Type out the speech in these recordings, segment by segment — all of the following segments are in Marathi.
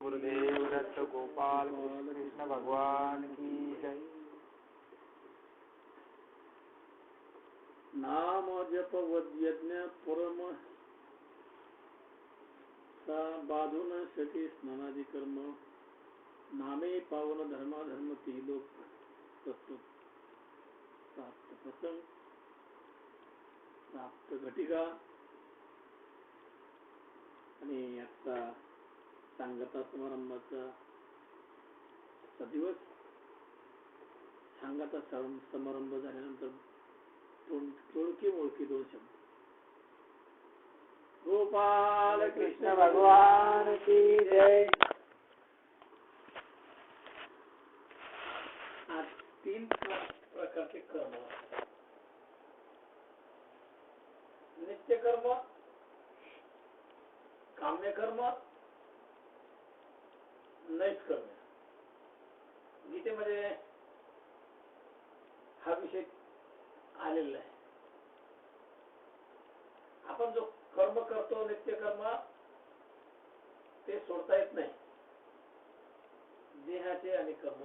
गुरुदेव दत्त गोपाल कृष्ण भगवान की जय। नाम जप यज्ञ परम बाधून शके स्नानादि कर्म नामे पावन धर्म ती लोक तत्व प्राप्त प्रसंग प्राप्त घटिका आणि आता सांगता समारंभाचा दिवस सांगता समारंभ झाल्यानंतर तोडकी मोडकी दोन शब्द गोपाल कृष्ण भगवान की जय। आज तीन प्रकारचे कर्म, नित्य कर्म, काम्य कर्म, नैष्कर्म्य। गीतेमध्ये हा विषय आलेला आहे। आपण जो कर्म करतो नित्य कर्म ते सोडता येत नाही। देहाचे आणि कर्म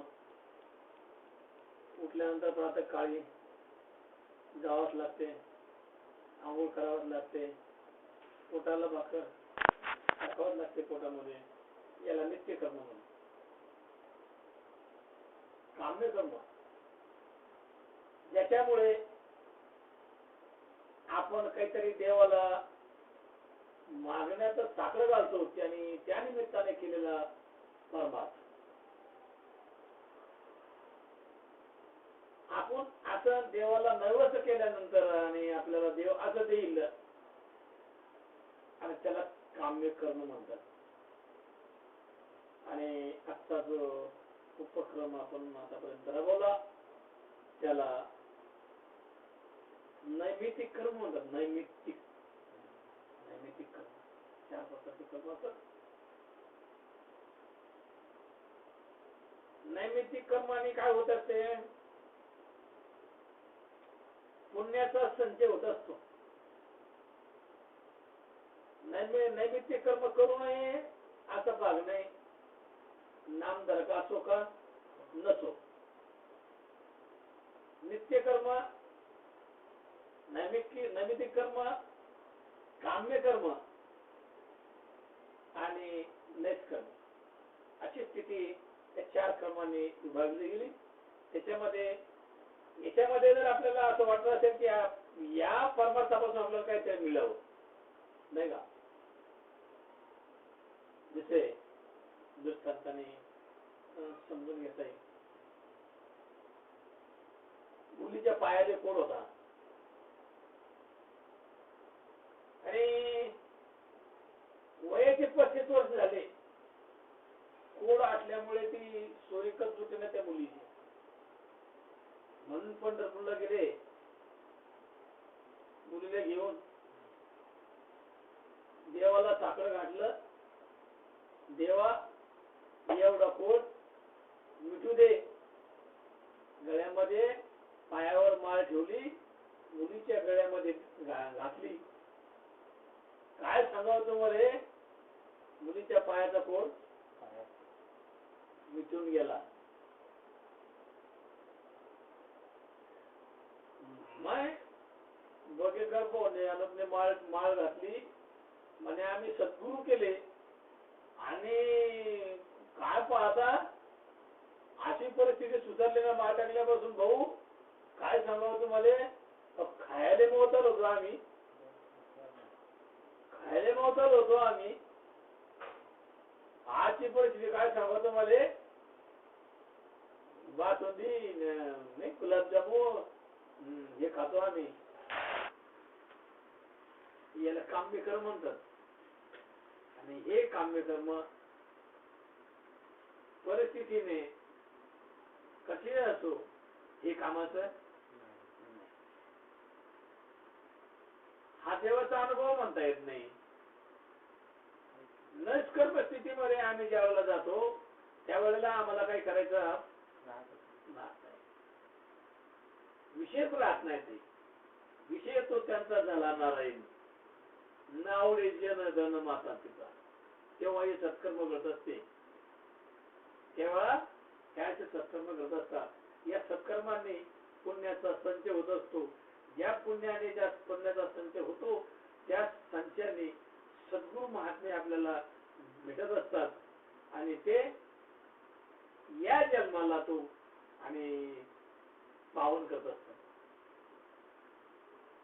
उठल्यानंतर प्रातःकाळी जावंच लागते, आंघोळ करावंच लागते, पोटाला भाकर टाकावंच लागते पोटामध्ये, याला नित्य कर्म म्हणून। काम्य कर्म ज्याच्यामुळे आपण काहीतरी देवाला मागण्याचं साखर घालतो आणि त्या निमित्ताने केलेला कर्मार्थ। आपण असं देवाला नैवेद्य केल्यानंतर आणि आपल्याला देव असं देईल आणि त्याला काम्य कर्म म्हणतात। आणि आजचा जो उपक्रम आपण आतापर्यंत राबवला त्याला नैमित्तिक कर्म म्हणतात। नैमित्तिक कर्म चार प्रकारचे कर्म असतात। नैमित्तिक कर्माने काय होत असते, पुण्याचा संचय होत असतो। नैमित्तिक कर्म करू नये असं भाग नाही, नाम धरका असो का नसो। नित्य कर्म, नैमित्तिक कर्म, काम्य कर्म आणि नैष्कर्म अशी स्थिती त्या चार कर्मांनी विभागली गेली। याच्यामध्ये जर आपल्याला असं वाटत असेल की या परमार्थापासून आपल्याला काहीतरी मिळावं नाही का, जसे दृष्टांताने समजून घेता येईल। मुलीच्या पायाचे कोड होता आणि वयाचे 35 वर्ष झाले, कोड आटल्यामुळे ती सोयीकच होती ना त्या मुलीची, म्हणून पंढरपूरला गेले मुलीला घेऊन, देवाला साखर घातलं, देवा एवढा कोड मिटू दे। गळ्यामध्ये पायावर माळ ठेवली, मुलीच्या गळ्यामध्ये घातली। काय सांगावं तुम्हाला, मुलीच्या पायाचा कोड मिटून गेला। बघेकर पोहणे माळ घातली म्हणे आम्ही सद्गुरू केले आणि काय पाहता अशी परिस्थिती सुधारली ना माळ टाकल्यापासून। भाऊ काय सांगावं तुम्हाला, खायला मोहताल होतो आम्ही, आजची परिस्थिती काय सांगावं तुम्हाला, बासुंदी नाही गुलाबजामुन हे खातो आम्ही। याला काम्य कर्म म्हणतात। आणि हे काम्य कर्म परिस्थितीने कसे असो हे कामाचं हा देवाचा अनुभव म्हणता येत नाही। नैष्कर्म स्थितीमध्ये आम्ही ज्या वेळेला जातो त्यावेळेला आम्हाला काही करायचं नाही, विषयच राहत नाही। ते विषय तो त्यांचा झाला नारायण, नावडे जन धन माता पिता, तेव्हा हे सत्कर्म घडत असते। सत्कर्म करत असतात. या सत्कर्माने पुण्याचा संचय होत असतो. ज्या पुण्याने ज्या पुण्याचा संचय होतो त्या संचयाने सद्गुरू महात्मे आपल्याला भेटत असतात आणि ते या जन्माला तो आणि पावन करत असतात.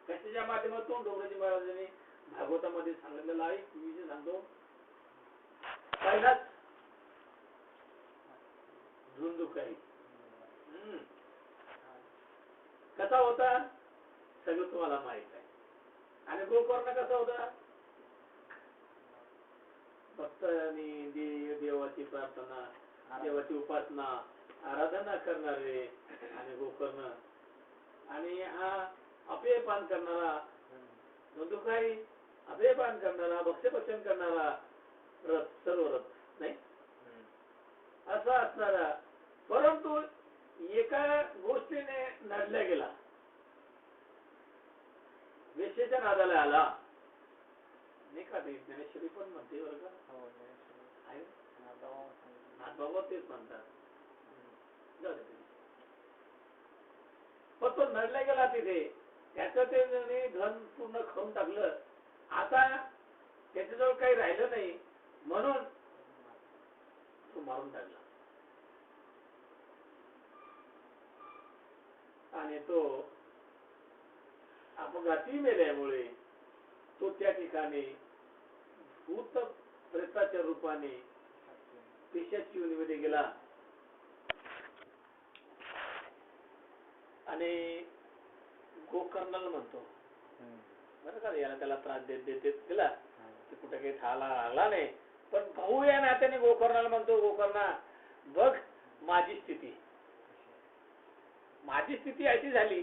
कशाच्या माध्यमातून डोंगराजी महाराजांनी भागवतामध्ये सांगितलेलं आहे. मी जे सांगतो पहिलाच धुंदुकारी कसा होता सगळं तुम्हाला माहित आहे. आणि गोकर्ण कसा होता फक्त देवाची प्रार्थना देवाची उपासना आराधना करणारे आणि गोकर्ण आणि हा अपेयपान करणारा धुंदुकारी अपेयपान करणारा भक्ष्यभक्षण करणारा रथ सर्व रथ नाही असा असणारा परंतु एका गोष्टीने नडल्या गेला वेश्येच्या नादाला आला नाही का. ते ज्ञानेश्वरी पण म्हणते बरं का नाथबाबा तेच म्हणतात. पण तो नडला गेला तिथे त्याचं ते धन पूर्ण खाऊन टाकलं. आता त्याच्याजवळ काही राहिलं नाही म्हणून तो मारून टाकला आणि तो अपघाती मेल्यामुळे तो त्या ठिकाणी भूत प्रेताच्या रूपाने पिशाची योनीमध्ये गेला आणि गोकर्णाला म्हणतो बरं का याला त्याला त्रास देत दिला ते कुठे काही ठाला लागला नाही. पण भाऊ या नात्याने गोकर्णाला म्हणतो गोकर्णा बघ माझी स्थिती अशी झाली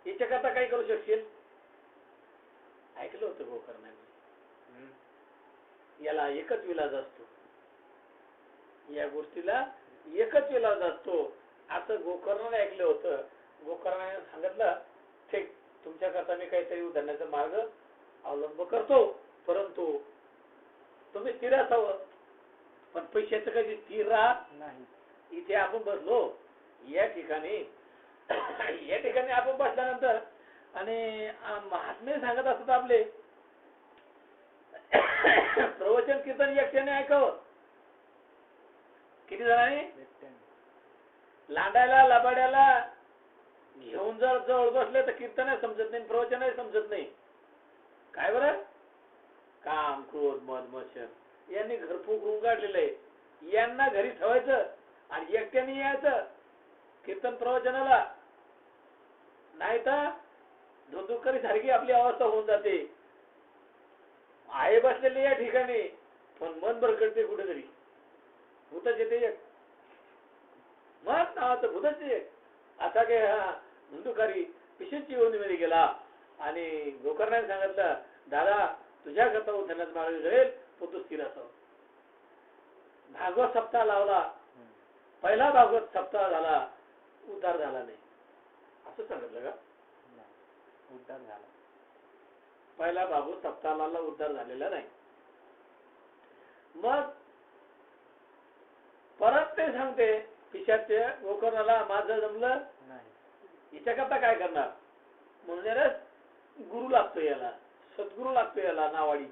याच्याकरता काय करू शकशील. ऐकलं होतं गोकर्णाने याला एकच विलाज असतो या गोष्टीला एकच विलाज असतो असं गोकर्णाने ऐकलं होतं. गोकर्णाने सांगितलं ठीक तुमच्याकरता मी काहीतरी उधरण्याचा मार्ग अवलंब करतो परंतु तुम्ही स्थिर असावं. पण पैशाचं कधी स्थिर राहत नाही. इथे आपण बसलो या ठिकाणी आपण बसल्यानंतर आणि महात्मे सांगत असतात आपले प्रवचन कीर्तन एकट्याने ऐकावं. किती जणांनी लांडायला लबाड्याला घेऊन जर जवळ बसले तर कीर्तन समजत नाही प्रवचन समजत नाही. काय बरं काम क्रोध मद मत्सर यांनी घरफूक रूम काढलेलं आहे. यांना घरी ठेवायचं आणि एकट्याने यायचं कीर्तन प्रवचनाला नाही तर धुंदुकारी सारखी आपली अवस्था होऊन जाते. आहे बसलेले या ठिकाणी पण मन भरकडते कुठेतरी भूतच येते एक मन नावाचं भूतच एक असा काही हा धुंदुकारी पिशेची योनीमध्ये गेला आणि गोकर्णाने सांगितलं दादा तुझ्या करता उठण्याचा मार्ग घडेल तो तू स्थिर असावा. भागवत सप्ताह लावला पहिला भागवत सप्ताह झाला उद्धार झाला नाही असं सांगितलं का. उद्धार झाला पहिला भागवत सप्ताहाला उद्धार झालेला नाही. मग परत ते सांगते पिशाचे गोकर्णाला माझं जमलं नाही याच्याकरता काय करणार म्हणून गुरु लागतो याला सद्गुरु लागतो याला नावाडी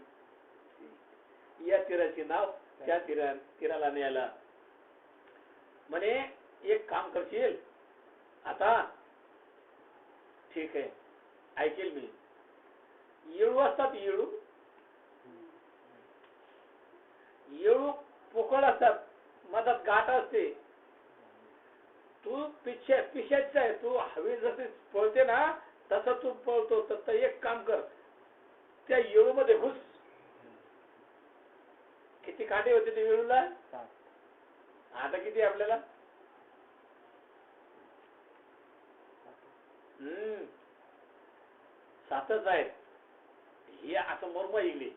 या तीराची नाव त्या तीराला न्यायला म्हणे एक काम करशील आता ठीक आहे ऐकेल मी. येळू असतात येळू पोकळ असतात मधात गाठ असते. तू पिशाच आहे तू हवी जसे पळते ना तसं तू पळतो. तर एक काम कर त्या येळू मध्ये घुस. किती कांटे होते ते येळूला आता किती आपल्याला 7च आहेत. हे असं मर्म येईल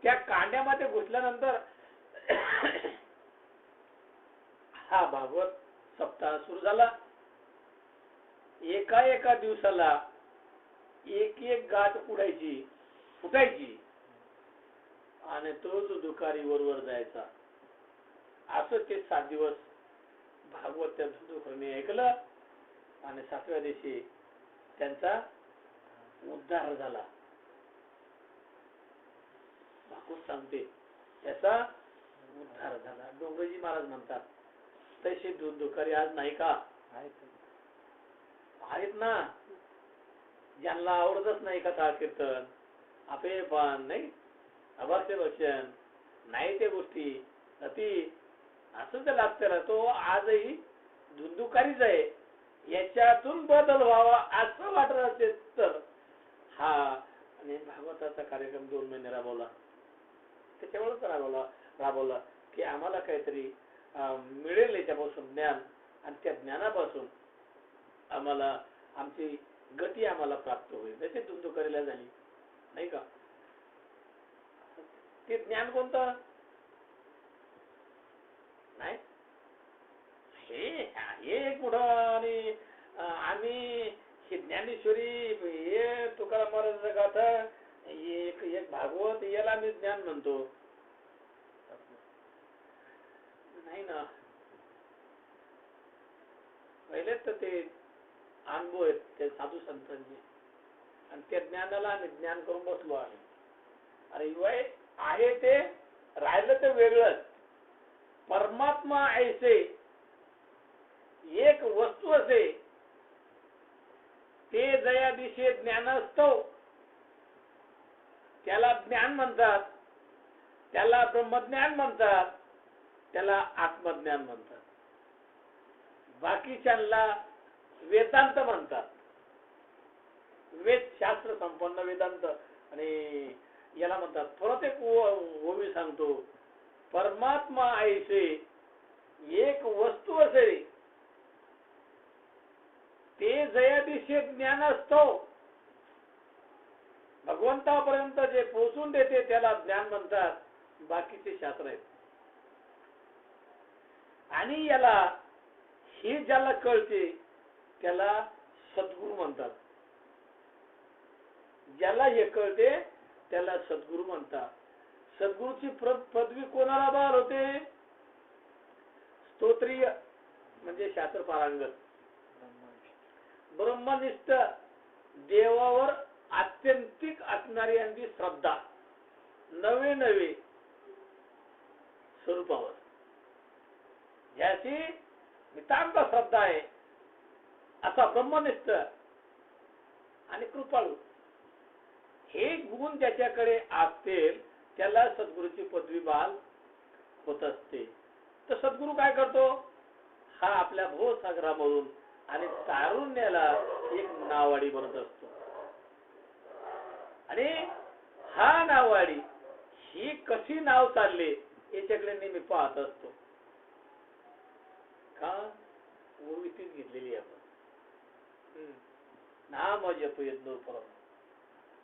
त्या कांड्यामध्ये घुसल्यानंतर हा भागवत सप्ताह सुरू झाला. एका दिवसाला एक गाठ फुटायची आणि तो जो दुकारी वर जायचा असं ते 7 दिवस भागवत त्या धुंदुकरांनी ऐकलं आणि 7व्या दिवशी त्यांचा उद्धार झाला. भागवत सांगते त्याचा उद्धार झाला. डोंगरजी महाराज म्हणतात तसे धुंदुकारी आज नाही का? आहेत ना. ज्यांना आवडतच नाही कथा कीर्तन, आपे पान नाही, अभास्य भक्षण नाही, ते गोष्टी अति असं तर लागतं. तो आजही धुंदुकारीच आहे. याच्यातून बदल व्हावा असं वाटत असेल तर हा आणि भागवताचा कार्यक्रम 2 महिने राबवला. त्याच्यामुळेच राबवला की आम्हाला काहीतरी मिळेल याच्यापासून ज्ञान, आणि त्या ज्ञानापासून आम्हाला आमची गती आम्हाला प्राप्त होईल. जसे धुंदुकारीला झाली नाही का? ते ज्ञान कोणतं नाही, हे एक मोठं. आणि आम्ही हे ज्ञानेश्वरी, हे तुकाराम महाराजांचं गाथा, एक भागवत, याला आम्ही ज्ञान म्हणतो नाही ना. पहिले तर ते अनुभव आहेत ते साधू संतांचे, आणि त्या ज्ञानाला आम्ही ज्ञान करून बसलो आहे. अरे वय आहे ते राहिलं ते वेगळंच. परमात्मा ऐसे एक वस्तू असे, ते जया दिशे ज्ञान असतो, त्याला ज्ञान म्हणतात, त्याला ब्रह्मज्ञान म्हणतात, त्याला आत्मज्ञान म्हणतात. बाकीच्यांना वेदांत म्हणतात. वेद शास्त्र संपन्न वेदांत. आणि याला म्हणतात, परत एक ओवी सांगतो, परमात्मा ऐसे एक वस्तू असे, ते जयादिशे ज्ञान असतो. भगवंतापर्यंत जे पोहोचून देते त्याला ज्ञान म्हणतात. बाकीचे शास्त्र आहेत. आणि याला हे ज्याला कळते त्याला सद्गुरू म्हणतात. ज्याला हे कळते त्याला सद्गुरू म्हणतात. सद्गुरूची पदवी कोणाला बहाल होते? स्तोत्रीय म्हणजे शास्त्र पारंगत, ब्रह्मनिष्ठ, देवावर आत्यंतिक असणारी यांची श्रद्धा, नवे नवे स्वरूपावर याची नितांत श्रद्धा आहे, असा ब्रह्मनिष्ठ आणि कृपाळू, हे गुण ज्याच्याकडे असतील त्याला सद्गुरूची पदवी बहाल होत असते. तर सद्गुरू काय करतो? हा आपल्या भवसागरामधून आणि तारुण्याला एक नावाडी बनत असतो. आणि हा नावाडी ही कशी नाव चालली याच्याकडे नेहमी पाहत असतो. का? ओवीतीच घेतलेली आपण. नाम जप यज्ञ परम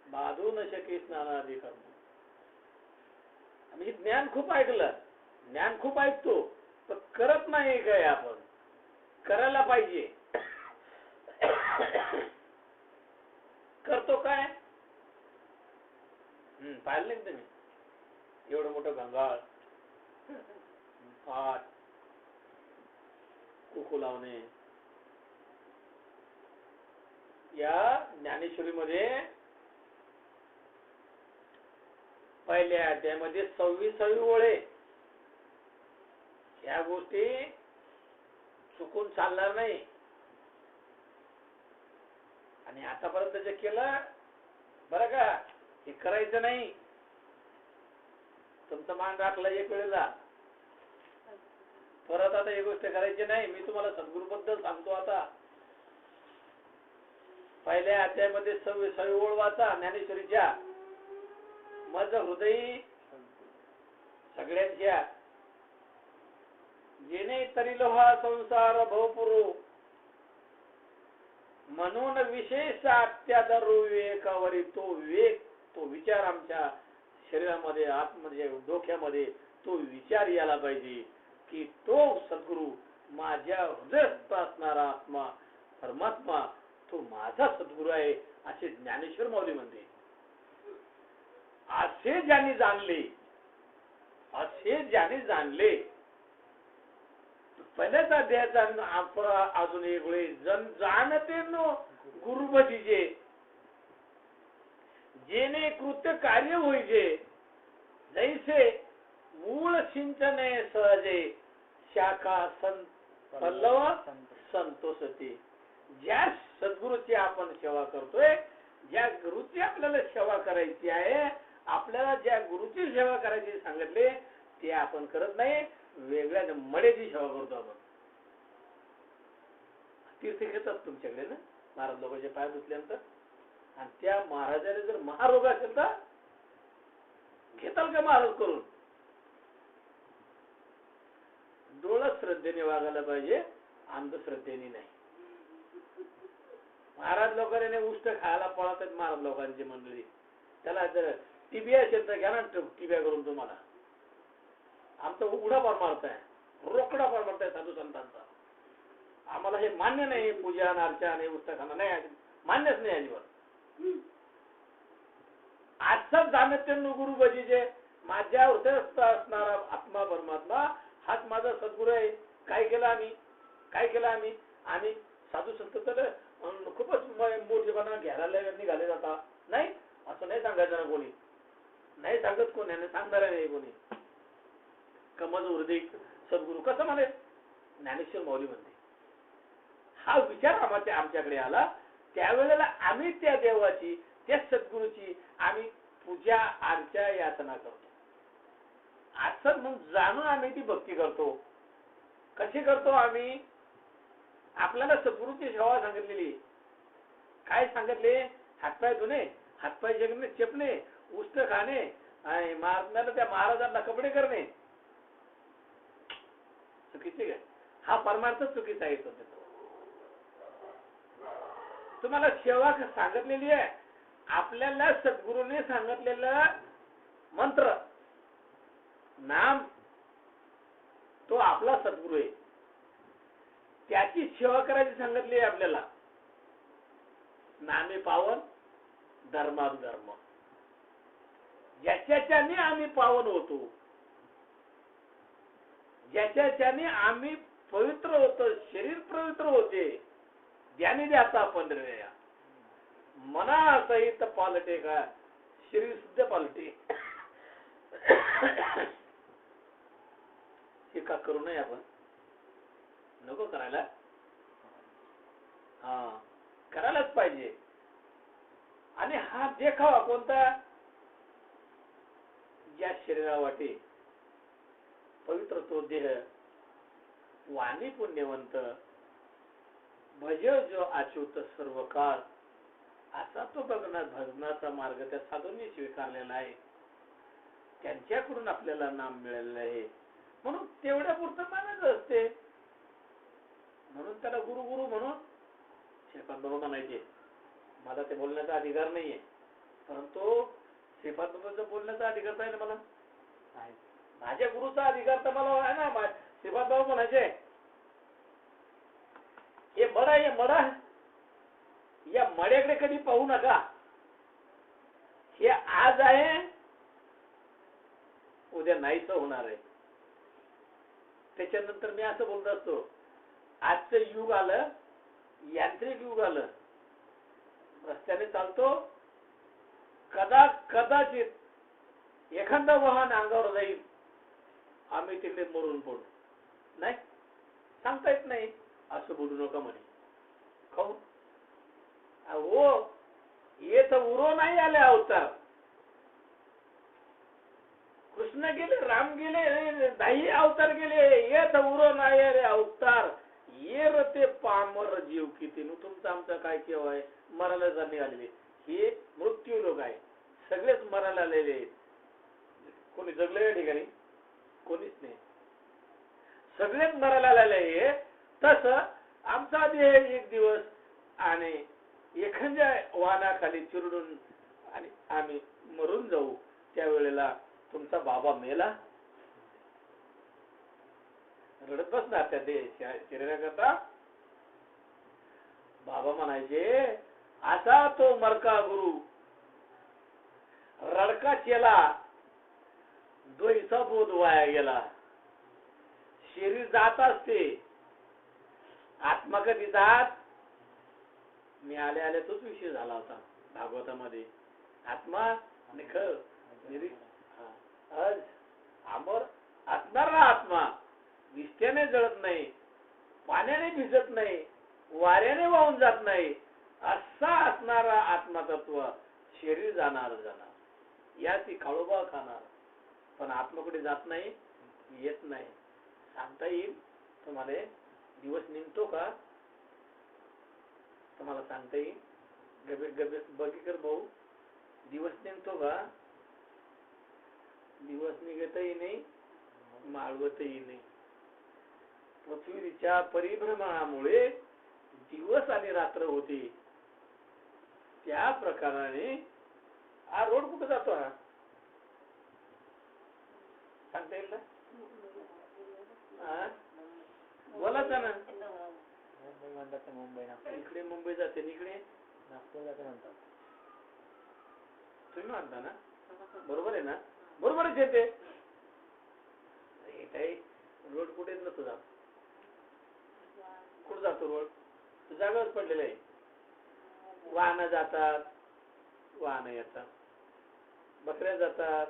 बाधू न शके स्नानादी कर्म. आम्ही ज्ञान खूप ऐकलं, ज्ञान खूप ऐकतो, पण करत नाही काय आपण? करायला पाहिजे. करतो काय? पाहिलं नाही तुम्ही एवढं मोठं गंगाळ, पाठ, कुकू लावणे. या ज्ञानेश्वरीमध्ये पहिल्या अध्यायामध्ये 26वी ओळे. या गोष्टी चुकून चालणार नाही. आणि आतापर्यंत जे केलं बरं का, हे करायचं नाही. तुमचं मान राखलं एक वेळेला, परत आता ही गोष्ट करायची नाही. मी तुम्हाला सद्गुरू बद्दल सांगतो. आता पहिल्या अध्यायामध्ये 26वी ओळ वाचा ज्ञानेश्वरीच्या. माझं हृदय सगळ्यांच्या, जेणे तरी लोहा संसार भवपुरू, म्हणून विशेष अत्यादर विवेकावरी. तो विवेक, तो विचार आमच्या शरीरामध्ये, आतमध्ये, डोक्यामध्ये तो विचार यायला पाहिजे की तो सद्गुरू माझ्या हृदयात असणारा आत्मा परमात्मा तो माझा सद्गुरू आहे, असे ज्ञानेश्वर माऊली म्हणते. असे ज्यांनी जाणले पहिल्याच अध्यायाचा आपण अजून एक वेळी जन जाणते नो गुरु भजीजे जेने कृत्य कार्य होईजे जैसे मूळ सिंचने सहजे शाखा पल्लव संतोषते. ज्या सद्गुरूची आपण सेवा करतोय, ज्या गुरुची आपल्याला सेवा करायची आहे, आपल्याला ज्या गुरुची सेवा करायची सांगितले ते आपण करत नाही, वेगळ्या मडेची सेवा करतो आपण. तीर्थ घेतात तुमच्याकडे ना महाराज लोकांचे पाय धुतल्यानंतर, आणि त्या महाराजाने जर महारोग असेल तर घेताल का महाराज करून? डोळं श्रद्धेने वागायला पाहिजे, अंधश्रद्धेने नाही. महाराज लोकांनी उष्ट खायला पळतात महाराज लोकांची मंडळी. त्याला जर टीबी असेल तर घ्या ना टीब्या करून तुम्हाला. आमचा उघडा पार मारताय, रोकडा पार मारताय साधू संतांचा. आम्हाला हे मान्य नाही, पूजा अर्चा आणि उष्ट खाणं नाही, मान्यच नाही अजिबात. आजचाच जाणते गुरु भजीजे माझ्या हृदयस्थ असणारा आत्मा परमात्मा हाच माझा सद्गुरू आहे. काय केलं आम्ही? आम्ही साधू संत तर खूपच मोठेपणा घ्यायला निघाले जाता नाही, असं नाही सांगायचं ना कोणी. नाही सांगत कोणी आणि सांगणार नाही कोणी. कमज हृदय सद्गुरू कसं म्हणे ज्ञानेश्वर माऊली म्हणते. हा विचार आमच्याकडे आला त्यावेळेला आम्ही त्या देवाची, त्या सद्गुरूची आम्ही पूजा अर्चा याचना करतो. असं मग जाणून आम्ही ती भक्ती करतो. कशी करतो आम्ही? आपल्याला सद्गुरूची सेवा सांगितलेली. काय सांगितले? हातपाय धुणे, हातपाय जगणे, चेपणे, उष्ट खाणे आणि मारण्याला त्या महाराजांना कपडे करणे चुकीचे काय? हा परमार्थ चुकीचा आहे. तुम्हाला सेवा सांगितलेली आहे. आपल्याला सद्गुरूने सांगितलेलं मंत्र नाम तो आपला सद्गुरू आहे, त्याची सेवा करायची सांगितली आहे आपल्याला. नामे पावन धर्मात धर्म, ज्याच्याने आम्ही पावन होतो, ज्याच्याने आम्ही पवित्र होतो, शरीर पवित्र होते, ज्याने द्याचा पंधरव्या मना सहित पालटे का शरीर सुद्धा पालटे. हे का करू नये आपण? नको करायला? हा करायलाच पाहिजे. आणि हा देखावा कोणता? ज्या शरीरावाटे पवित्र तो देह, वाणी पुण्यवंत, भज जो अच्युत सर्व काळ, असा तो भजनाचा मार्ग त्या साधूंनी स्वीकारलेला आहे. त्यांच्याकडून आपल्याला नाम मिळालेलं आहे, म्हणून तेवढ्या पुरतं मानायचं असते. म्हणून त्याला गुरु गुरु म्हणून श्रीपाद बाबा म्हणायचे. मला ते बोलण्याचा अधिकार नाहीये, परंतु श्रीपाद बाबाचा बोलण्याचा अधिकार आहे ना मला. माझ्या गुरुचा अधिकार तर मला आहे ना. श्रीपाद बाबा म्हणायचे हे मडा या मड्याकडे कधी पाहू नका. हे आज आहे, उद्या नाहीच होणार आहे. त्याच्यानंतर मी असं बोलत असतो, आजचं युग आलं, यांत्रिक युग आलं, रस्त्याने चालतो, कदाचित एखादा वाहन अंगावर जाईल, आम्ही तिकडे मरून पडू. नाही सांगता येत नाही. असं बोलू नका म्हणे. खाऊ हो येत उरो नाही आले अवतार. कृष्ण गेले, राम गेले, दाही अवतार गेले, येत उरो नाही आले अवतार. ये रते पामर जीव किती. तुमचं आमचं काय केव्हा आहे? मरायला निघालेले हे मृत्यू लोक आहे. सगळेच मरायला आलेले. कोणी जगले या ठिकाणी? कोणीच नाही. सगळेच मरायला आलेले. तस आमचा देह एक दिवस आणि एखाद्या वाहनाखाली चिरडून आणि आम्ही मरून जाऊ. त्यावेळेला तुमचा बाबा मेला, रडत बसणार त्या शरीराकरता. बाबा म्हणायचे असा तो मरका गुरु रडका केला, द्वैचा बोध वाया गेला. शरीर जात असते, आत्मा कधी जात. मी आले तोच विषय झाला होता भागवतामध्ये. आत्मा निखळ आज अमर असणारा आत्मा निष्ठेने जळत नाही, पाण्याने भिजत नाही, वाऱ्याने वाहून जात नाही, असा असणारा आत्मतत्व शरीर जाणार या ती काळोबा खाणार, पण आत्माकडे जात नाही, येत नाही. सांगता येईल तुम्हाला दिवस निघतो का? तुम्हाला सांगता येईल बघीकर भाऊ, दिवस निघतो का? दिवस निघतही नाही, माळवतही नाही. पृथ्वीच्या परिभ्रमणामुळे दिवस आणि रात्र होते. त्या प्रकाराने हा रोड कुठे जातो? हा सांगता येईल ना? बोलायचा ना. मुंबई म्हणतात, मुंबई नागपूर. इकडे मुंबई जाते, इकडे नागपूर जाते म्हणतात. तुम्ही म्हणता ना? बरोबर आहे ना? बरोबरच येते. काही रोड कुठेच नसतो जात. कुठं जातो रोड? तो जागाच पडलेला आहे. वाहनं जातात, वाहनं येतात. बकऱ्या जातात,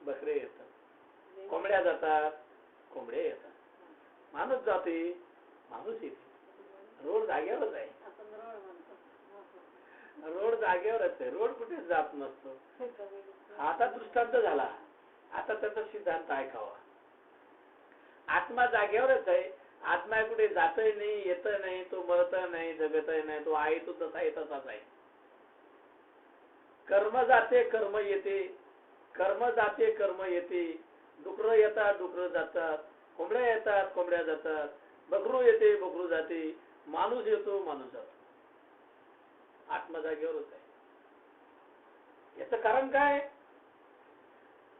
बकऱ्या येतात. कोंबड्या जातात, कोंबड्या येतात. माणूस जाते, माणूस येते. रोड जागेवरच आहे. रोड जागेवरच आहे. रोड कुठेच जात नसतो. आता दृष्टांत झाला. आता त्याचा सिद्धांत ऐकावा. आत्मा जागेवरच आहे. आत्मा कुठे जातही नाही, येत नाही, तो मरत नाही, जगत नाही, तो आहे तो तसा आहे, तसाच आहे. कर्म जाते, कर्म येते, कर्म जाते, कर्म येते. डुकर येतात, डुकर जातात. कोंबड्या येतात, कोंबड्या जातात. बकरू येते, बकरू जाते. माणूस येतो, माणूस जातो. आत्मा जागेवरच आहे. याच कारण काय?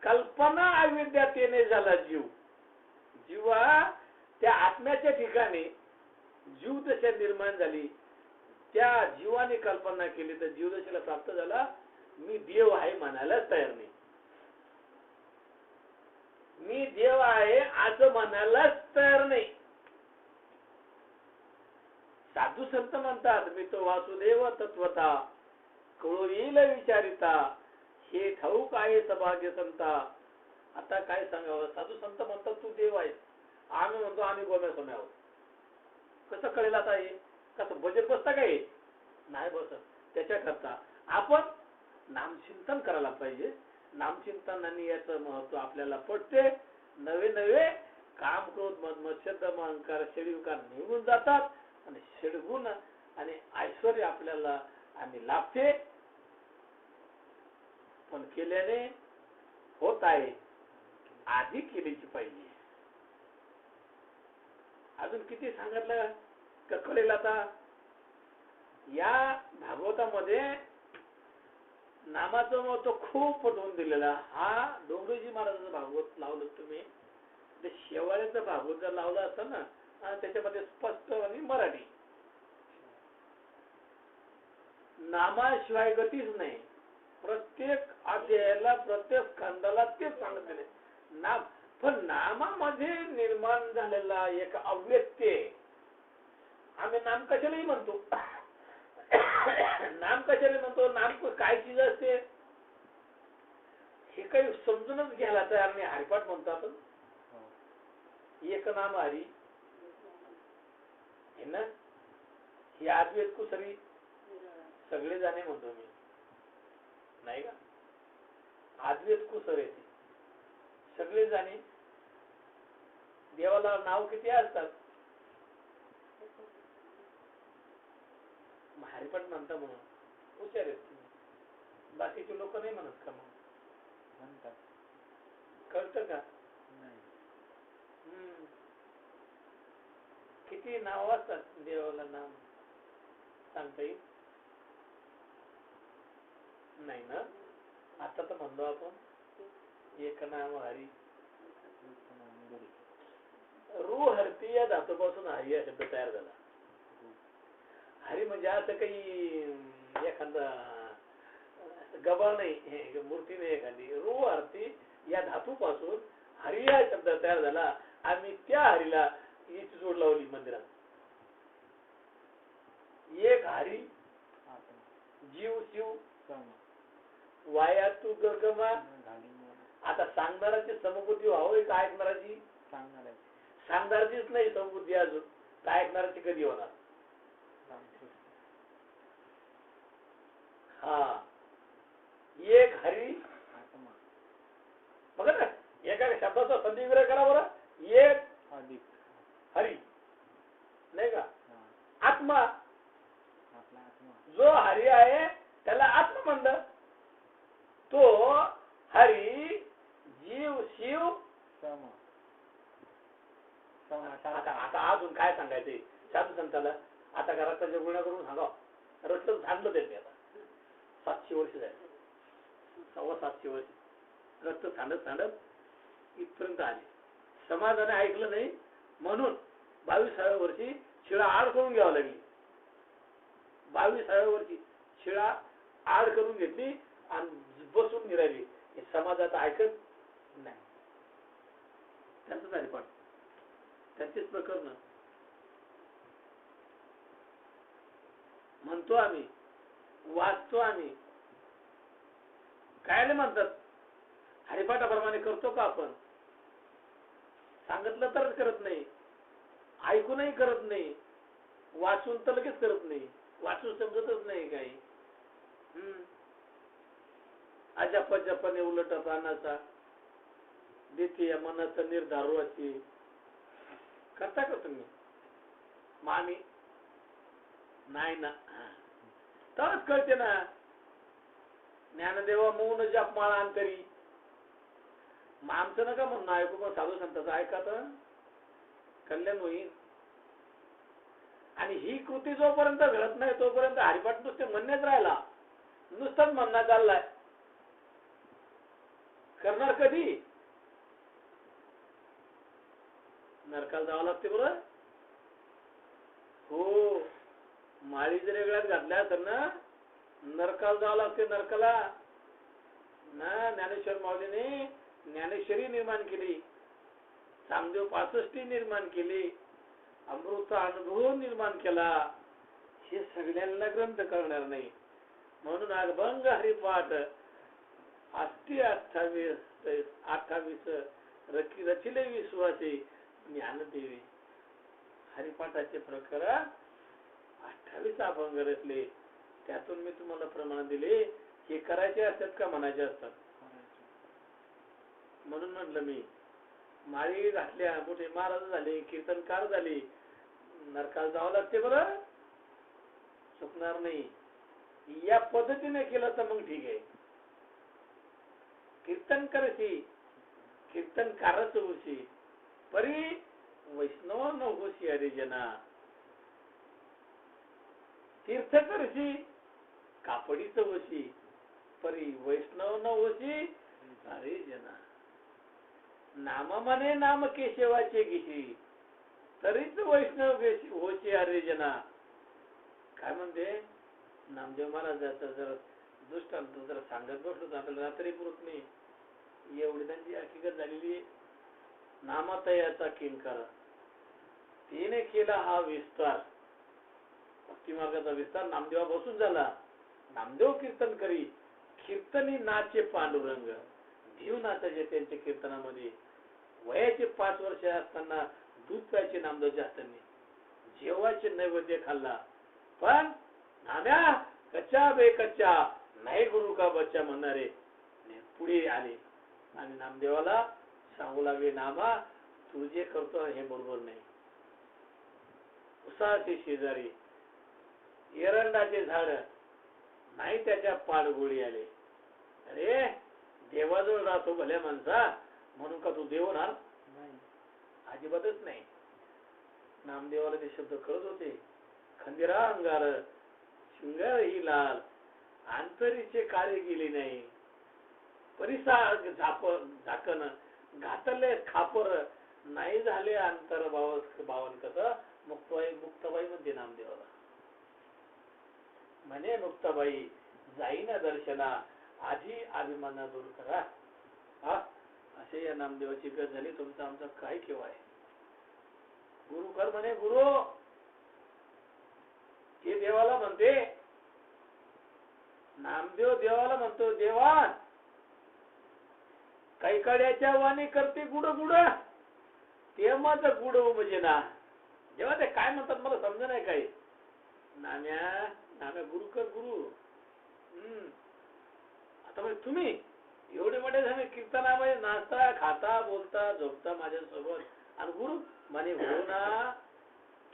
कल्पना अविद्यात येणे झाला जीव. जीवा त्या आत्म्याच्या ठिकाणी जीव दशा निर्माण झाली. त्या जीवाने कल्पना केली तर जीव दशेला प्राप्त झाला. मी देव आहे म्हणायलाच तयार नाही. मी देव आहे असं म्हणायलाच तयार नाही. साधू संत म्हणतात, मी तो वासुदेव तत्वता कळू येईल विचारिता, हे ठाऊक आहे सभाग्य संता. आता काय सांगावं? साधू संत म्हणतात तू देव आहेस, आम्ही म्हणतो आम्ही गोम्या सोम्या आहोत. कसं कळेल आता हे? कसं बजेट बसता काय? नाही बसत. त्याच्याकरता आपण नामचिंतन करायला पाहिजे. नामचिंतनाने याचं महत्व आपल्याला पडते. नवे नवे काम क्रोध मद मत्सर दम अहंकार षडविकार निघून जातात आणि षडगुण आणि ऐश्वर्य आपल्याला आणि लाभते. पण केल्याने होत आहे, आधी केलीची पाहिजे. अजून किती सांगितलं का कळेल आता? या भागवतामध्ये नामाचं महत्व खूप पटवून दिलेला. हा डोंगरीजी महाराजांचं भागवत लावलं तुम्ही, ते शेवाळ्याचं भागवत जर लावलं असतं ना, त्याच्यामध्ये स्पष्ट आणि मराठी नामाशिवाय गतीच नाही. प्रत्येक अध्यायाला प्रत्येक खंडाला तेच सांगितलेले नाम. पण नामामध्ये निर्माण झालेला एक अव्यक्ते. आम्ही नाम कशालाही म्हणतो. नाम कशाला म्हणतो? नाम काय चीज असते हे काही समजूनच घ्यायला तयार नाही. हरिपाठ म्हणतो आपण, एक नाम हरी हे ना. ही अद्वैत कुसरी सगळे जाणे म्हणतो मी, नाही का? अद्वैत कुसर येते सगळे जाणे. देवाला नाव किती असतात? हरिपाठ म्हणता म्हणून हुशार आहेत तुम्ही. बाकीचे लोक नाही म्हणत का? मग म्हणतात. कळतं का? नाही. किती नाव असतात देवाला? नाम सांगता येईल? नाही ना. आता तर म्हणलो आपण एक नाम हरी. रू हरती या धातूपासून हरी हा शब्द तयार झाला. हरी म्हणजे असं काही एखादा गबाळ नाही, मूर्ती नाही एखादी. रू हरती या धातूपासून हरी हा शब्द तयार झाला. आम्ही त्या हरीला हीच जोड लावली मंदिरात. एक हरी आत्मा जीव शिव सम वाया तू गगमा. घाली मन आता सांगणाराची समबुद्धी व्हावं का ऐकणाराची? सांगणार आहे सांगणाराचीच नाही समबुद्धी अजून, तर ऐकणाराची कधी होणार? रामकृष्ण हा एक हरी. आत्मा बघा ना, एका शब्दाचा संधी विग्रह करा बरं. एक अधिक हरी नाही का, हा, आत्मा. आपला आत्मा जो हरी आहे त्याला आत्मा म्हणलं. तो हरी जीव शिव. सम सम आता आता अजून काय सांगायचंय साधू संताला? आता घरात गुन्हा करून सांगा, रटलं सांडलं ते आता 700 वर्ष झाले, 750 वर्ष रक्त सांडत सांडत इथपर्यंत आले. समाजाने ऐकलं नाही म्हणून 22व्या वर्षी शिळा आड करून घ्यावं लागली. 22व्या वर्षी शिळा आड करून घेतली आणि बसून निघाली. हे समाजात ऐकत नाही. त्यांचं झाले पण त्यांचेच प्रकरण म्हणतो आम्ही, वाचतो आम्ही. काय म्हणतात हरिपाठाप्रमाणे करतो का आपण? सांगितलं तरच करत नाही, ऐकूनही करत नाही, वाचून तर लगेच करत नाही. वाचून समजतच नाही काही. अजप जपने उलट प्राणाचा देते मनाचा निर्धार अशी करता का तुम्ही? मामी नाही ना, तरच कळते ना. ज्ञानदेवा मौन जपमाळा अंतरी. मग आमचं नका म्हणणं ऐकू, मग साधू संतांचं ऐका तर कल्याण होईल. आणि ही कृती जोपर्यंत घडत नाही तोपर्यंत हरिपाठ नुसते म्हणण्यात राहिला, नुसतंच म्हणणं चाललाय. करणार कधी? नरकाला जावं लागते बरोबर. हो, माळी जर वेगळ्यात घातल्या तर ना नरकाला जावं लागते. नरकाला ना ज्ञानेश्वर माऊलीने ज्ञानेश्वरी निर्माण केली, सामदेव 65 निर्माण केली, अमृत अनुभव निर्माण केला. हे सगळ्यांना ग्रंथ करणार नाही म्हणून अभंग हरिपाठ अष्टी 28 रचिले विश्वासी ज्ञानदेवी. हरिपाठाचे प्रकरण 28 अभंग रचले. त्यातून मी तुम्हाला प्रमाण दिले. हे करायचे असतात का म्हणायचे असतात? म्हणून म्हटलं मी माळी घातल्या, मोठे महाराज झाले, कीर्तनकार झाले, नरकाला जावं लागते बरं, चुकणार नाही. या पद्धतीने केलं तर मग ठीक आहे. कीर्तन करशी, कीर्तनकारच होशी, परी वैष्णव न होशी अरे जना. तीर्थ करशी, कापडीच होशी, परी वैष्णव न होशी अरे जना. नाम म्हणे नाम केशवाचे घेशी, तरीच वैष्णव होशी अरे जना. काय म्हणते नामदेव महाराजाचं जर दृष्टांत जर सांगत बसलो तर आपल्याला रात्री पुरत नाही. एवढी त्यांची हकीकत झालेली. नामतयाचा किंकर तिने केला हा विस्तार, भक्ती मार्गाचा विस्तार नामदेवा बसून झाला. नामदेव कीर्तन करी, कीर्तनी नाचे पांडुरंग. देव नाचायचे त्यांच्या कीर्तनामध्ये. वयाचे 5 वर्ष असताना दूध प्यायचे नामदेव जास्त नाही, जेवायचे नैवेद्य खाल्ला. पण नाम्या कच्चा बे कच्चा नाही गुरु का बच्चा म्हणणारे पुढे आले आणि नामदेवाला सांगू लागले, नामा तू जे करतो हे बरोबर नाही. उसाचे शेजारी एरंडाचे झाड नाही त्याच्या पाडगोळी आले. अरे देवाजवळ राहतो भल्या माणसा म्हणून का तू देव होणार? अजिबातच नाही. नामदेवाला ते शब्द कळत होते. खंदिरा अंगार शिंगार ही लाल, अंतरीचे काळे गेले नाही. परिसा झाकण घातले खापर नाही झाले अंतर भावन. कसं मुक्ताबाई मध्ये नामदेवाला म्हणे, मुक्ताबाई जाईना दर्शना आधी अभिमाना दूर करा. असे या नामदेवाची गत झाली. तुमचा आमचा काय केव्हा आहे? गुरु कर म्हणे गुरु. ते देवाला म्हणते, नामदेव देवाला म्हणतो, देवा कैकाड्याच्या वाणी करते गुड गुड, ते माझं गुड म्हणजे ना. जेव्हा ते काय म्हणतात मला समजा नाही काही. नाम्या गुरु कर गुरु. आता म्हणजे तुम्ही एवढे मोठे झाले कीर्तनामध्ये नाचता खाता बोलता झोपता माझ्यासोबत, आणि गुरु म्हणे हो ना.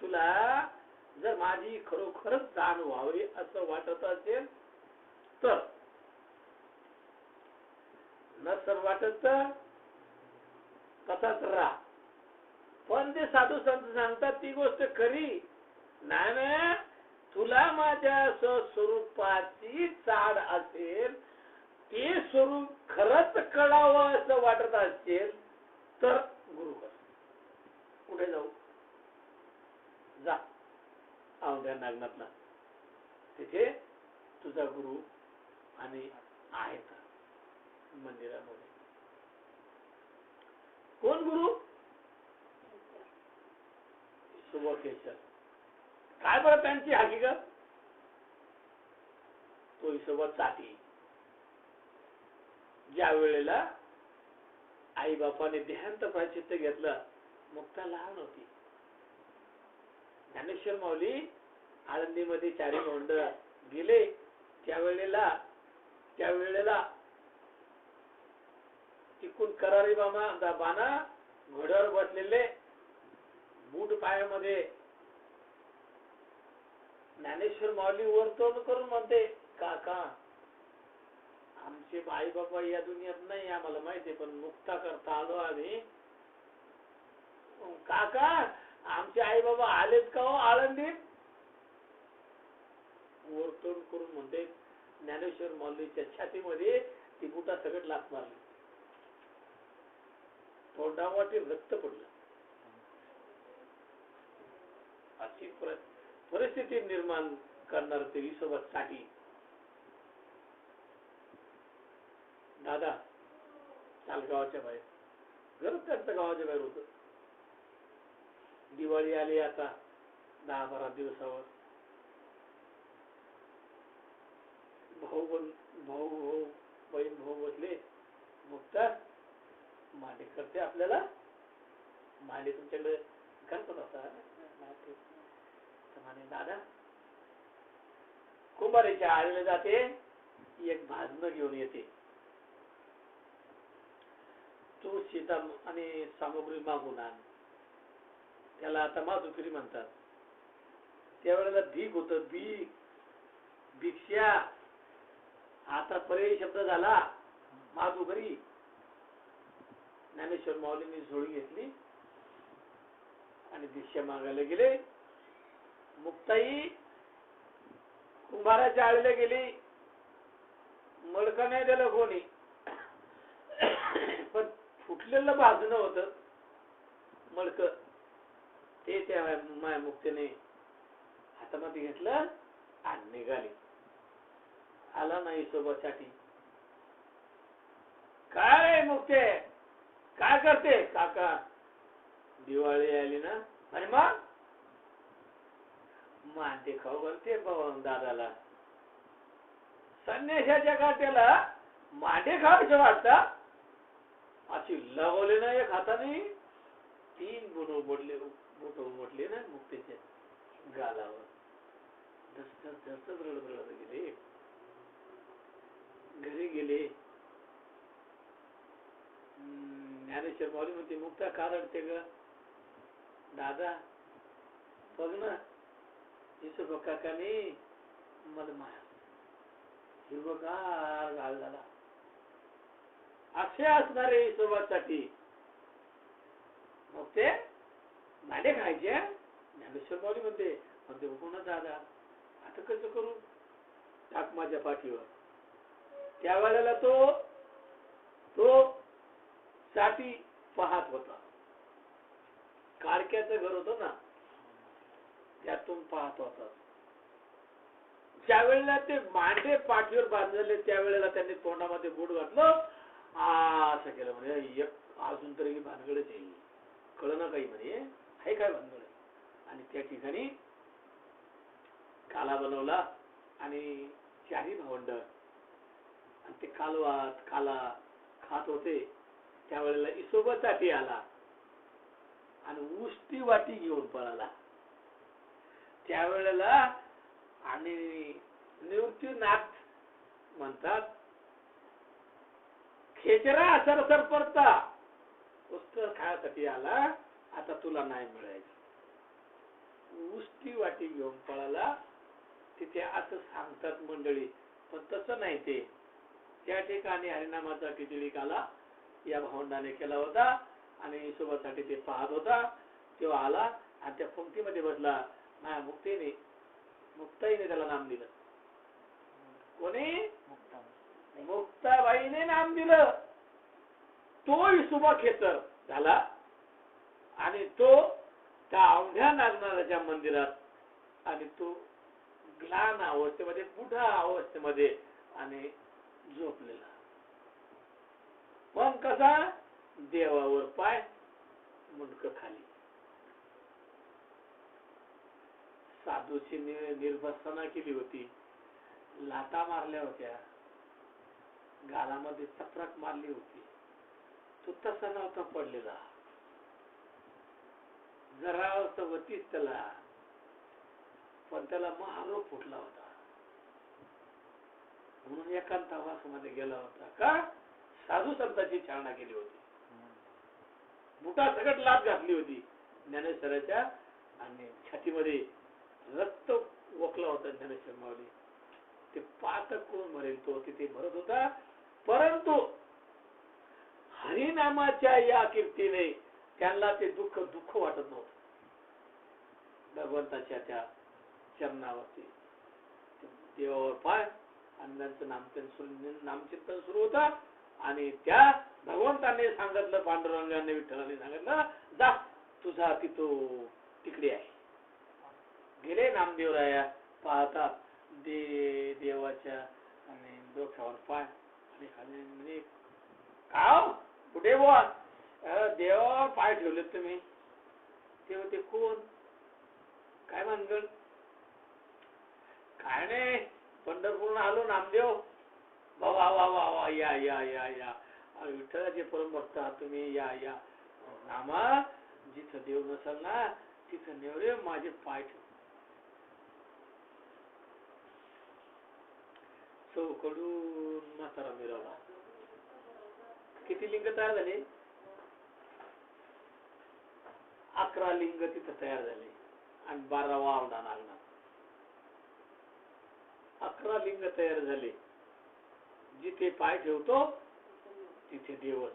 तुला जर माझी खरोखरच जाण व्हावी असं वाटत असेल तर, नसर वाटत तसाच राहा. पण ते साधू संत सांगतात ती गोष्ट खरी. नाही तुला माझ्या स्वरूपाची चाड असेल, ते स्वरूप खरंच कळावं असं वाटत असेल तर गुरु कर. कुठे जाऊ? जा औंध्या नागनाथला, तिथे तुझा गुरु आणि आहेत मंदिरामध्ये. कोण गुरु? सुबकेश्वर. काय बरं त्यांची हकीकत? तो हिशोबात साठी. ज्या वेळेला आई बापाने देहांत प्रायश्चित्त घेतलं, मुक्ता लहान होती. ज्ञानेश्वर माऊली आळंदीमध्ये चारी नोंद गेले त्यावेळेला तिकून करारी बाना घोड्यावर बसलेले, बूट पायामध्ये. ज्ञानेश्वर माऊली वर तोंड करून म्हणते, काका आमचे आई बाबा या दुनियात नाही आम्हाला माहिती, पण मुक्ता करता आलो आम्ही. काका आमचे आई बाबा आलेत का हो आळंदीत? वर तोंड करून म्हणते, ज्ञानेश्वर माऊलीच्या छातीमध्ये ती बुटा सगळं लाथ मारली, तोंडावाटी रक्त पडलं. अशी परिस्थिती निर्माण करणार ते विसोबत साठी. दादा चालगावच्या बाहेर, घर त्यांचं गावाच्या बाहेर होत. दिवाळी आली आता 10-12 दिवसावर. भाऊ बहीण भाऊ बसले. मुक्ता मांडे करते आपल्याला. मांडे तुमच्याकडे करतात असा म्हणे, दादा कुंभारीच्या आळीला जाते, एक भाजन घेऊन येते. तू सीता आणि सामग्री मागून आण. त्याला आता माधुकरी म्हणतात. त्यावेळेला भीक होत, भिक्षा. आता पर्यायी शब्द झाला माधुकरी. ज्ञानेश्वर माऊलींनी झोळी घेतली आणि भिक्षा मागायला गेले. मुक्ताई कुंभाराच्या आळीला गेली. मडकं नाही दिलं कोणी, पण फुटलेलं भाजणं होतं मडकं, ते त्या माया मुक्तीने हातामध्ये घेतलं आणि निघाली. आला नाही सोबतसाठी. काय मुक्ते काय करते? काका दिवाळी आली ना, आणि मग मांडे खाऊ घालते दादाला. संन्याशाच्या काट्याला मांडे खायचं वाटतं. अशी लगवले ना एक हाताने 3 बोट उमटले ना मुक्तीच्या गालावर. धस्त रडत गेले. घरी गेले. ज्ञानेश्वर माऊली म्हणते, मुक्ता का रडते ग? दादा बघ ना, इसो काकाने मला हिरवगार घाल झाला. असे असणारे सोबतसाठी मग ते मांडे खायचे. ज्ञानेश्वर माऊली म्हणते बघू ना दादा, आता कसं करू? टाक माझ्या पाठीवर. त्यावेळेला तो साठी पाहत होता. काडक्याचं घर होतं ना, त्यातून पाहत होता. ज्यावेळेला ते मांडे पाठीवर बांधलेले त्यावेळेला त्यांनी तोंडामध्ये बोट घातलं. असं केलं म्हणे, एक अजून तरी भानगडच येईल, कळ ना काही म्हणे. हे काय भानगड आहे. आणि त्या ठिकाणी काला बनवला आणि चारी भावंड आणि ते काला खात होते. त्यावेळेला इसोबासाठी आला आणि उष्टी वाटी घेऊन पळाला. त्यावेळेला आणि निवृत्तीनाथ म्हणतात खेचरा सरसर पडता पुस्तक खायासाठी आला, आता तुला नाही मिळायचं. उष्टी वाटी घेऊन पळाला. तिथे असं सांगतात मंडळी, पण तसं नाही. ते त्या ठिकाणी हरिनामाचा खिचडी काला या भावंडाने केला होता आणि सोबतसाठी ते पाहत होता. तेव्हा आला आणि त्या पंक्तीमध्ये बसला. माझ्या मुक्ताईने त्याला नाम दिलं. कोणी? मुक्ताबाईने नाम दिलं. तो इसोबा खेचर झाला आणि तो त्या औंढ्या नागनाथाच्या मंदिरात आणि तो ग्लान अवस्थेमध्ये बुढा अवस्थेमध्ये आणि झोपलेला. पण कसा? देवावर पाय, मुंडक खाली. साधूची निर्भसना केली होती, लाटा मारल्या होत्या, गालामध्ये चपराक मारली होती. तो तसा नव्हता पडलेला, जरा होतीच त्याला, पण त्याला महारोग फुटला होता. म्हणून एकांतवासामध्ये गेला होता. का? साधू संतांची चालना केली होती. बुटा सगळ्यात लाट घातली होती ज्ञानेश्वराच्या आणि छातीमध्ये रक्त वकला होता. ज्ञानेश्वर माऊली ते पातक कोण भरेल तो तिथे भरत होता. परंतु हरिनामाच्या या कीर्तीने त्यांना ते दुःख वाटत नव्हतं. भगवंताच्या त्या चरणावरती देवावर पाय आणि त्यांचं नामचिंतन सुरू होता. आणि त्या भगवंताने सांगितलं, पांडुरंगाने विठ्ठलाने सांगितलं, जा तुझा तिकडे आहे. गेले नामदेवराया पाहतात देवाच्या आणि डोक्यावर पाय आणि खाली म्हणजे का कुठे बोल देवावर पाय ठेवलेत तुम्ही? ते होते कोण? काय भानगड? काय नाही, पंढरपूरला आलो नामदेव. वा वा वा वा, या या या या विठ्ठलाचे परमभक्त आहात तुम्ही, या या. नामा जिथं देव नसल ना तिथं नेवरे माझे पाय ठेव. चौकडून म्हातारा मिरवला. किती लिंग तयार झाले? 11 लिंग तिथं तयार झाले आणि 12वा अवधान आला. 11 लिंग तयार झाले. जिथे पाय ठेवतो तिथे देवच,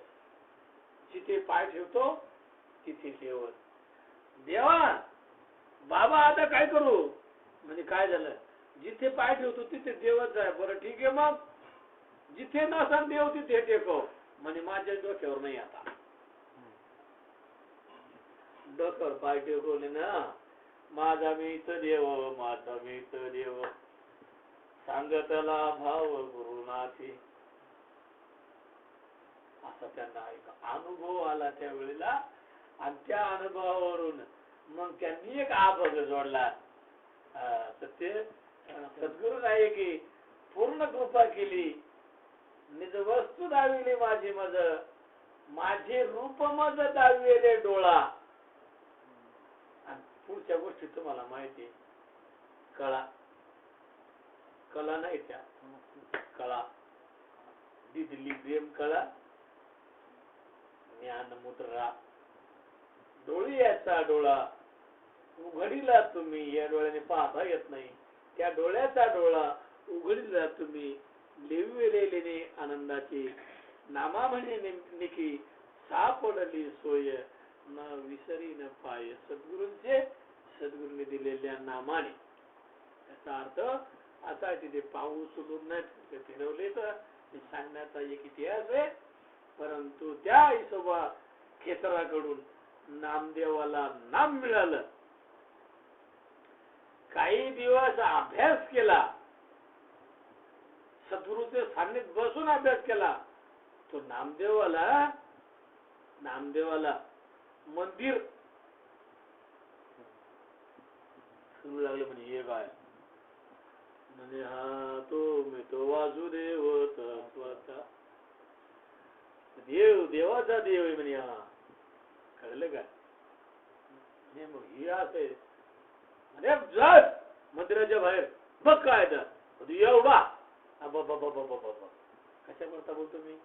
जिथे पाय ठेवतो तिथे देवच. देवा बाबा आता काय करू? म्हणजे काय झालं? जिथे पाय ठेवतो तिथे देवच आहे. बरं ठीक आहे, मग जिथे नसा देव तिथे टेकव. म्हणजे माझ्या डोक्यावर नाही. आता डोक्यावर पाय टेकवले ना, माझा मीच देव, माझा मीच देव, सांगतला भाव गुरुनाथी. असा त्यांना एक अनुभव आला त्यावेळेला. आणि त्या अनुभवावरून मग त्यांनी एक आभग जोडला. ते सद्गुरू नाही की पूर्ण कृपा केली. निज वस्तू दाविले माझी मज, माझे रूप मज दाविले डोळा. आणि पुढच्या गोष्टी तुम्हाला माहिती आहे. कला नाही, त्या कळा दिदली प्रेम कळा ज्ञान मुद्रा. डोळी याचा डोळा उघडीला तुम्ही, या डोळ्याने पाहता येत नाही, त्या डोळ्याचा डोळा उघडीला तुम्ही. लिविलेले आनंदाची नामा म्हणे निकी, सापडली सोय न विसरी न पाय. सद्गुरूंनी दिलेल्या नामाने. याचा अर्थ असा तिथे पाऊस उडून नाही फिरवले तर सांगण्याचा एक इतिहास आहे. परंतु त्या इसोबा खेचराकडून नामदेवाला नाम मिळालं. काही दिवस अभ्यास केला, सद्गुरूचे सान्निध्यात बसून अभ्यास केला. तो नामदेवाला मंदिर सुरू लागले म्हणे हे काय म्हणजे हा तो मी तो वासुदेव तत्वता देवाचा देव आहे म्हणे हा कळलं का हे मग हे असं अरे जा मंदिराच्या बाहेर बघ काय तर या उभा कशा करता बोलतो मी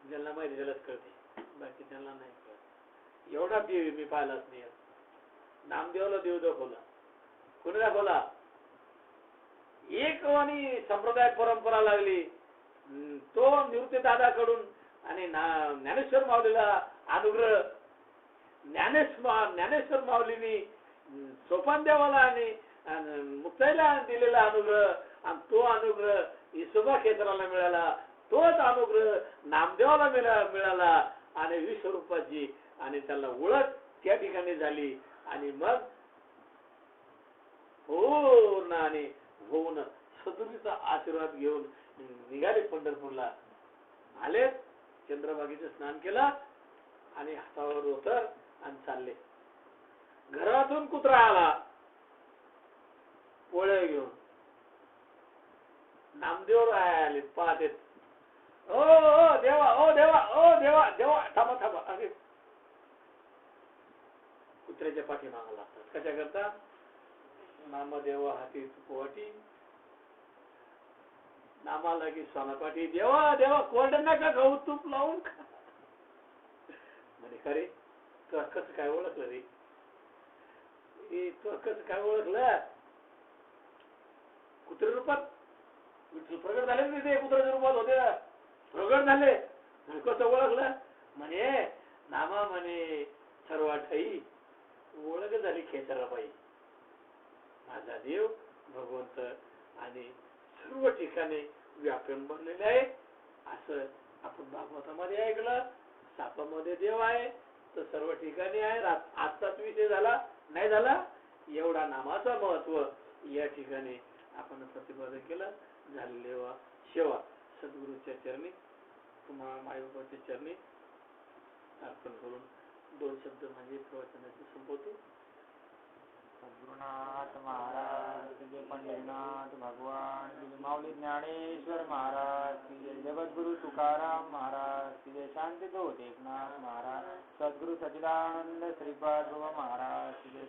ज्यांना माहिती त्यालाच कळते बाकी त्यांना नाही कळत एवढा देव मी पाहिलाच नाही नामदेवाला देव दाखवला कोणी दाखवला एक आणि संप्रदाय परंपरा लागली तो निवृत्ती दादाकडून आणि ज्ञानेश्वर माऊलीला अनुग्रह ज्ञानेश्वर माऊलीनी सोपान देवाला आणि मुक्ताईला दिलेला अनुग्रह आणि तो अनुग्रह इसोबा क्षेत्राला मिळाला तोच अनुग्रह नामदेवाला मिळाला आणि विश्वरूपाची आणि त्याला ओळख त्या ठिकाणी झाली आणि मग पूर्ण आणि होऊन सद्गुरूचा आशीर्वाद घेऊन निघाले पंढरपूरला आले चंद्रभागेचं स्नान केलं आणि हातावर उतर आणि चालले घरातून कुत्रा आला पोळ्या घेऊन नामदेव आले पाहते ओ देवा ओ देवा ओ देवा देवा थांबा थांबा अरे कुत्र्याच्या पाठी मागा लागतात कशा करता नामदेवा हाती पोवाटी नामाला की सोनापाठी देवा देवा कोरड नका खाऊ तूप लावून म्हणे खरे तू कसं काय ओळखलं रे तू कसं काय ओळखलं कुत्र्या रूपात विठ्ठल प्रगट झाले ना ते कुत्र्याच्या रूपात होते प्रगट झाले कसं ओळखलं म्हणे नामा म्हणे सर्व ठाई ओळख झाली खेचराबाई माझा देव भगवंत आणि सर्व ठिकाणी व्यापून बनलेले आहे असं आपण भागवतामध्ये ऐकलं सापामध्ये देव आहे तर सर्व ठिकाणी आहे आजचाच विषय झाला नाही झाला एवढा नामाचं महत्व या ठिकाणी आपण प्रतिपादन केलं झालेले सेवा सद्गुरूच्या चरणी तुम्हाला माईबापाच्या चरणी अर्पण करून दोन शब्द म्हणजे प्रवचनाचे संपवतो सद्गुरुनाथ महाराज की जय पंढरीनाथ भगवान की जय माऊली ज्ञानेश्वर महाराज की जय जगद्गुरु तुकाराम महाराज की जय शांती दूत एकनाथ महाराज सद्गुरु सच्चिदानंद श्रीपाद बाबा महाराज की जय